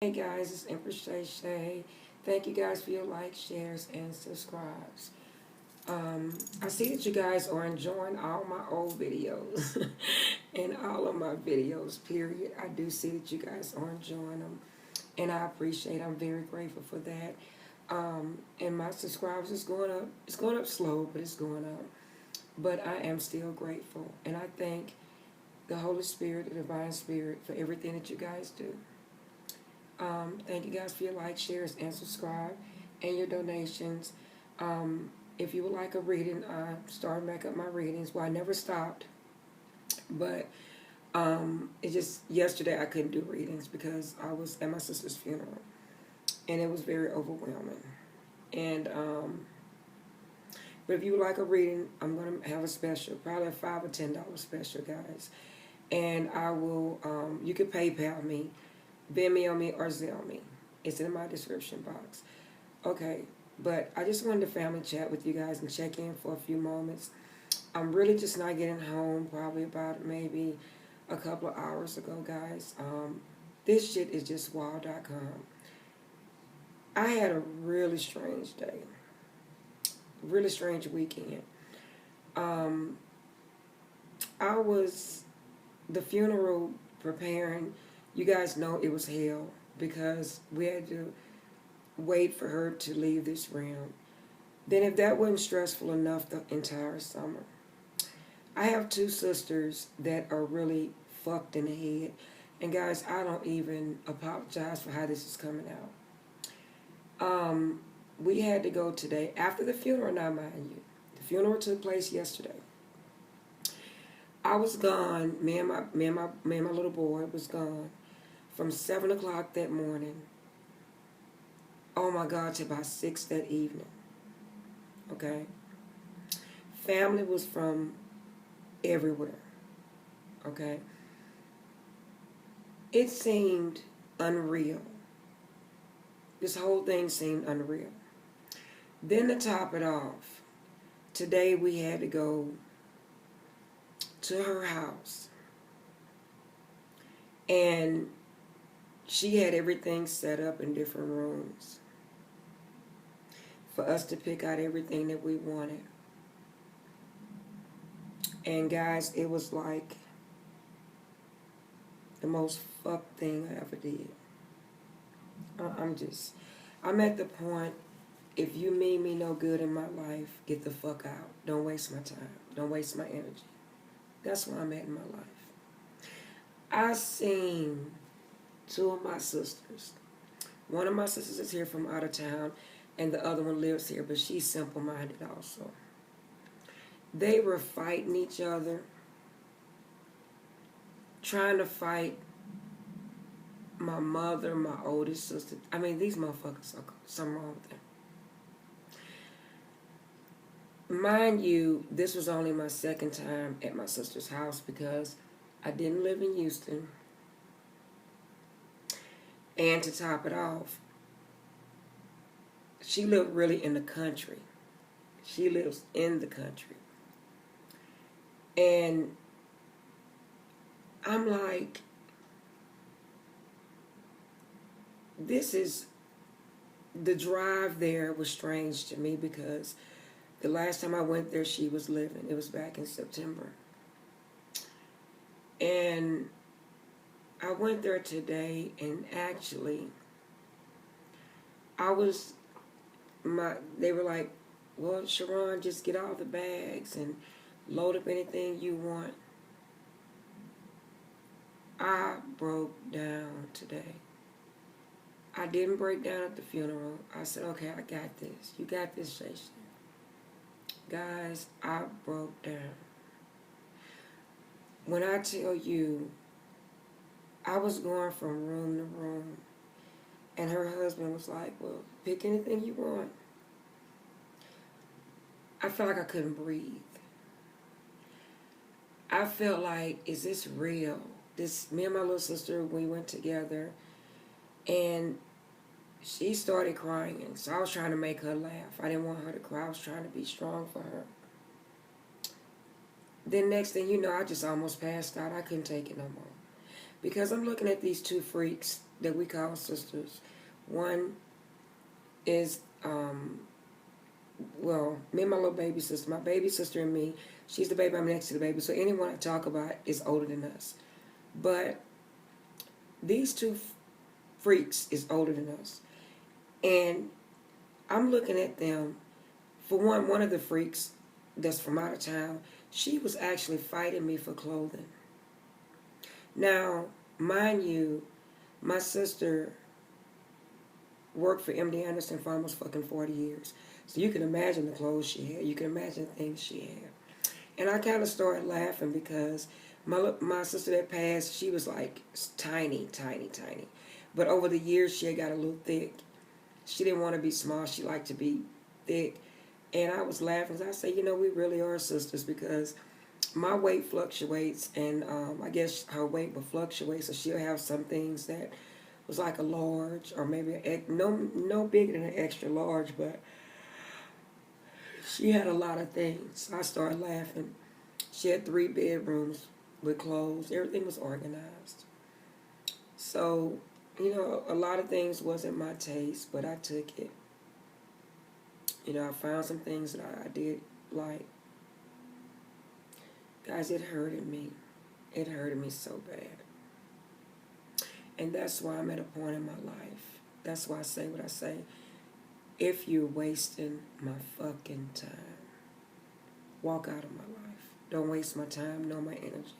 Hey guys, it's Empress Shay Shay. Thank you guys for your likes, shares, and subscribes. I see that you guys are enjoying all my old videos and all of my videos, period. I do see that you guys are enjoying them, and I appreciate I'm very grateful for that. And my subscribers is going up. It's going up slow, but it's going up. But I am still grateful, and I thank the Holy Spirit, the Divine Spirit, for everything that you guys do. Thank you guys for your likes, shares, and subscribe, and your donations. If you would like a reading, I started back up my readings. Well, I never stopped, but it just yesterday I couldn't do readings because I was at my sister's funeral, and it was very overwhelming. And but if you would like a reading, I'm gonna have a special, probably a $5 or $10 special, guys. And I will. You can PayPal me, Vimeo me, or Zelle me. It's in my description box. Okay, but I just wanted to family chat with you guys and check in for a few moments. I'm really just not getting home, probably about maybe a couple of hours ago, guys. This shit is just wild.com. I had a really strange day, really strange weekend. Um, I was the funeral preparing. You guys know it was hell because we had to wait for her to leave this realm. Then, if that wasn't stressful enough the entire summer, I have two sisters that are really fucked in the head. And guys, I don't even apologize for how this is coming out. We had to go today after the funeral. Now, mind you, the funeral took place yesterday. I was gone. Me and my little boy was gone from 7 o'clock that morning. Oh my God, to about 6 that evening. Okay, family was from everywhere. Okay, it seemed unreal. This whole thing seemed unreal. Then to top it off, today we had to go to her house, and she had everything set up in different rooms for us to pick out everything that we wanted. And guys, it was like the most fucked thing I ever did. I'm at the point, if you mean me no good in my life, get the fuck out. Don't waste my time. Don't waste my energy. That's where I'm at in my life. I seen two of my sisters. One of my sisters is here from out of town, and the other one lives here, but she's simple-minded also. They were fighting each other, trying to fight my mother, my oldest sister. I mean, these motherfuckers are something wrong with them. Mind you, this was only my second time at my sister's house because I didn't live in Houston. And to top it off, she lived really in the country. She lives in the country. And I'm like, the drive there was strange to me because the last time I went there, she was living. It was back in September. And I went there today, and actually, they were like, well, Sharon, just get all the bags and load up anything you want. I broke down today. I didn't break down at the funeral. I said, okay, I got this. You got this, Shay. Guys, I broke down. When I tell you, I was going from room to room, and her husband was like, well, pick anything you want. I felt like I couldn't breathe. I felt like, is this real? Me and my little sister, we went together, and she started crying, and so I was trying to make her laugh. I didn't want her to cry. I was trying to be strong for her. Then next thing you know, I just almost passed out. I couldn't take it no more. Because I'm looking at these two freaks that we call sisters. One is, well, me and my little baby sister, my baby sister and me, she's the baby, I'm next to the baby. So anyone I talk about is older than us. But these two freaks is older than us. And I'm looking at them. For one of the freaks that's from out of town, she was actually fighting me for clothing. Now, mind you, my sister worked for MD Anderson for almost fucking 40 years. So you can imagine the clothes she had. You can imagine the things she had. And I kind of started laughing because my sister that passed, she was like tiny, tiny, tiny. But over the years, she had got a little thick. She didn't want to be small. She liked to be thick. And I was laughing. I say, we really are sisters because my weight fluctuates. And I guess her weight will fluctuate. So she'll have some things that was like a large or maybe no bigger than an extra large. But she had a lot of things. I started laughing. She had 3 bedrooms with clothes. Everything was organized. So, a lot of things wasn't my taste, but I took it. I found some things that I did like. Guys, it hurted me. It hurted me so bad. And that's why I'm at a point in my life. That's why I say what I say. If you're wasting my fucking time, walk out of my life. Don't waste my time nor my energy.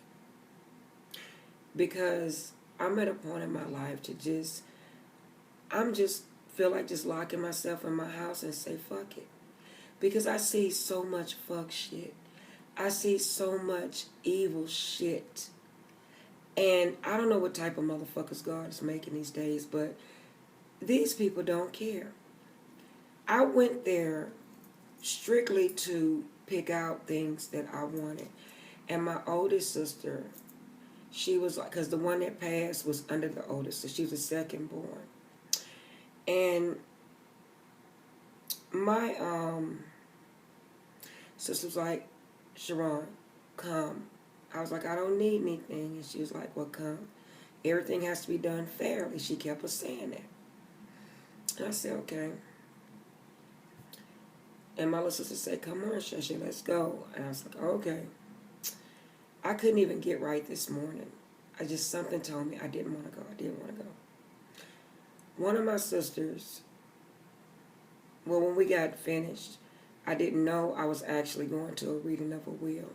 Because I'm at a point in my life to I'm just feel like just locking myself in my house and say fuck it. Because I see so much fuck shit. I see so much evil shit. And I don't know what type of motherfuckers God is making these days, but these people don't care. I went there strictly to pick out things that I wanted. And my oldest sister, she was like, because the one that passed was under the oldest, so she was the second born. And my sister was like, Sharon, come. I was like, I don't need anything. And she was like, well, come. Everything has to be done fairly. She kept us saying that. And I said, okay. And my little sister said, come on, Shasha, let's go. And I was like, okay. I couldn't even get right this morning. Something told me I didn't want to go. I didn't want to go. One of my sisters, well, when we got finished, I didn't know I was actually going to a reading of a will.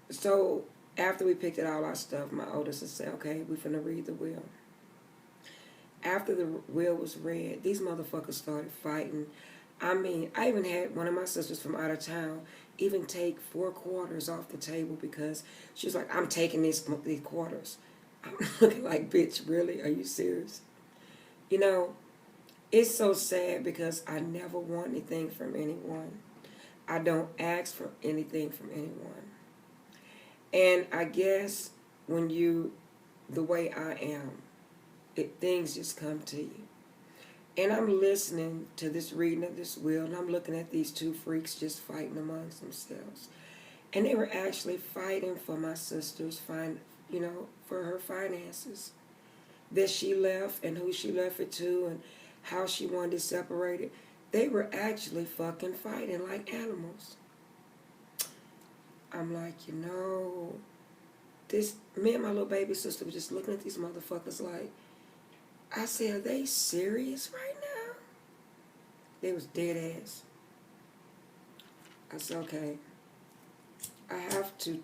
So after we picked out all our stuff, my oldest sister said, okay, we're finna read the will. After the will was read, these motherfuckers started fighting. I mean, I even had one of my sisters from out of town even take 4 quarters off the table because she was like, I'm taking these quarters. I'm looking like, bitch, really? Are you serious? It's so sad because I never want anything from anyone. I don't ask for anything from anyone. And I guess when the way I am, things just come to you. And I'm listening to this reading of this will, and I'm looking at these 2 freaks just fighting amongst themselves. And they were actually fighting for my sister's, for her finances. That she left and who she left it to and how she wanted it separated. They were actually fucking fighting like animals. I'm like, me and my little baby sister were just looking at these motherfuckers like, I said, are they serious right now? They was dead ass. I said, okay, I have to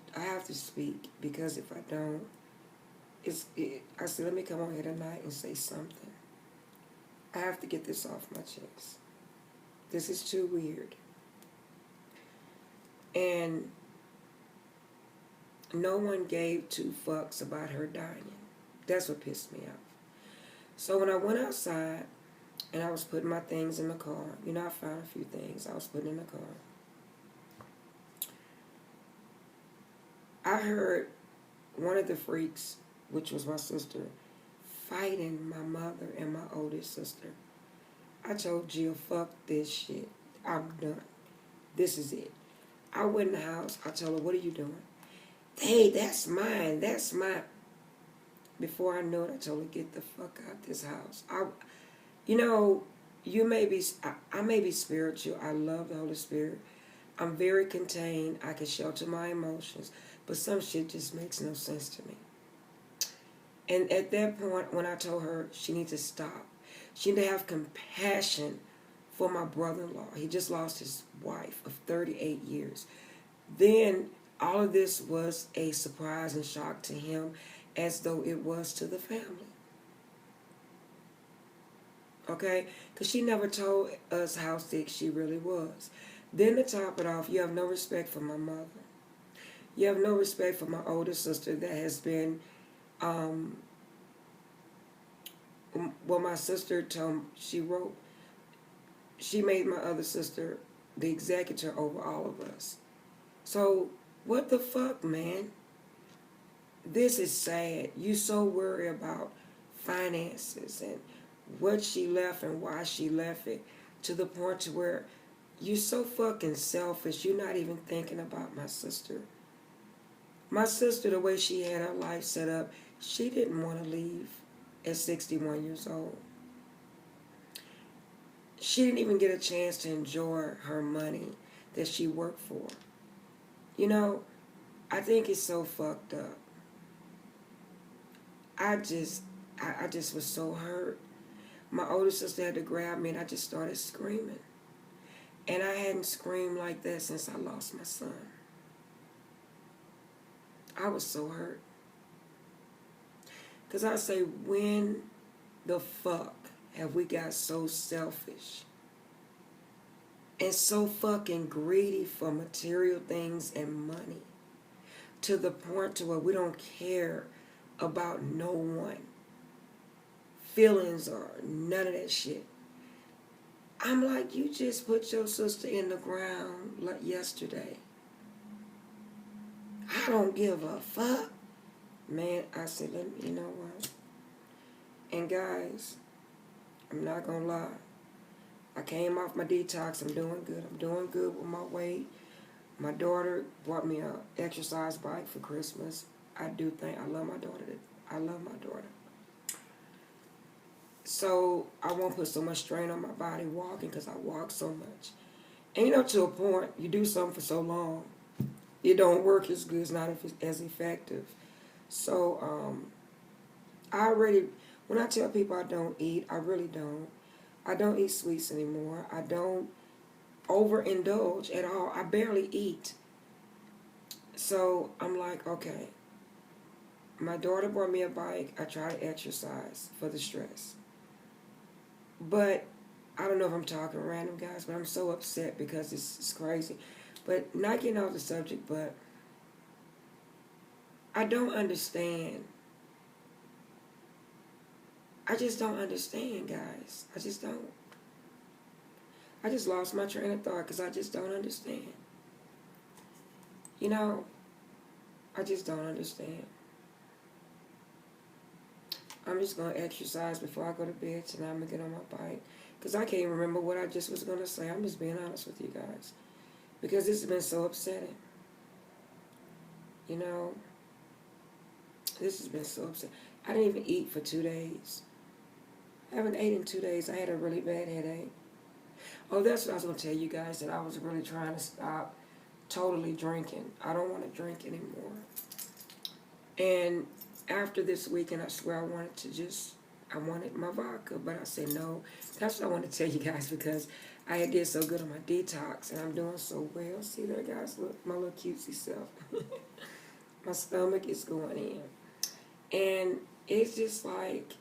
speak because if I don't, I said, let me come on here tonight and say something. I have to get this off my chest. This is too weird. And no one gave 2 fucks about her dying. That's what pissed me off. So when I went outside and I was putting my things in the car, I found a few things I was putting in the car. I heard one of the freaks, which was my sister, fighting my mother and my oldest sister. I told Jill, fuck this shit. I'm done. This is it. I went in the house. I told her, what are you doing? Hey, that's mine. That's mine. Before I knew it, I told her, get the fuck out this house. You know, you may be, I may be spiritual. I love the Holy Spirit. I'm very contained. I can shelter my emotions. But some shit just makes no sense to me. And at that point, when I told her she needs to stop, she need to have compassion for my brother-in-law. He just lost his wife of 38 years. Then all of this was a surprise and shock to him, as though it was to the family. Okay? Because she never told us how sick she really was. Then to top it off, you have no respect for my mother. You have no respect for my older sister that has been, well, my sister told, she wrote, she made my other sister the executor over all of us. So, what the fuck, man? This is sad. You so worry about finances and what she left and why she left it, to the point to where you're so fucking selfish. You're not even thinking about my sister. My sister, the way she had her life set up, she didn't want to leave at 61 years old. She didn't even get a chance to enjoy her money that she worked for. You know, I think it's so fucked up. I just was so hurt. My older sister had to grab me and I just started screaming. And I hadn't screamed like that since I lost my son. I was so hurt. Because I say, when the fuck have we got so selfish and so fucking greedy for material things and money, to the point to where we don't care about no one, feelings or none of that shit? I'm like, you just put your sister in the ground like yesterday. I don't give a fuck. Man, I said, you know what? And guys, I'm not gonna lie. I came off my detox. I'm doing good. I'm doing good with my weight. My daughter bought me an exercise bike for Christmas. I do think I love my daughter. I love my daughter. So I won't put so much strain on my body walking, because I walk so much. And you know, to a point, you do something for so long, it don't work as good, it's not as effective. So when I tell people I don't eat, I really don't. I don't eat sweets anymore. I don't overindulge at all. I barely eat. So I'm like, okay. My daughter bought me a bike. I try to exercise for the stress. But I don't know if I'm talking random, guys, but I'm so upset because it's crazy. But not getting off the subject, but I don't understand. I just don't understand, guys. I just don't. I just lost my train of thought because I just don't understand. You know, I just don't understand. I'm just going to exercise before I go to bed tonight. I'm going to get on my bike. Because I can't remember what I just was going to say. I'm just being honest with you guys. Because this has been so upsetting. You know, this has been so upsetting. I didn't even eat for 2 days. I haven't ate in 2 days. I had a really bad headache. Oh, that's what I was going to tell you guys, that I was really trying to stop totally drinking. I don't want to drink anymore. And after this weekend, I swear I wanted my vodka, but I said no. That's what I want to tell you guys, because I did so good on my detox, and I'm doing so well. See there, guys? Look, my little cutesy self. My stomach is going in. And it's just like,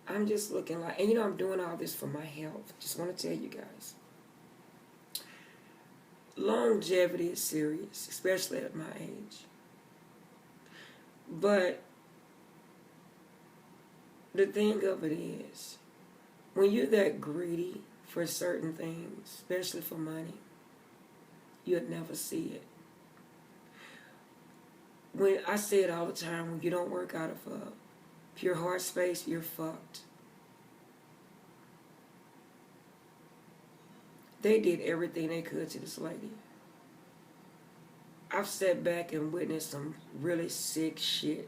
I'm just looking like, and you know, I'm doing all this for my health. Just want to tell you guys. Longevity is serious, especially at my age. But the thing of it is, when you're that greedy for certain things, especially for money, you'll never see it. When I say it all the time, when you don't work out of a pure heart space, you're fucked. They did everything they could to this lady. I've sat back and witnessed some really sick shit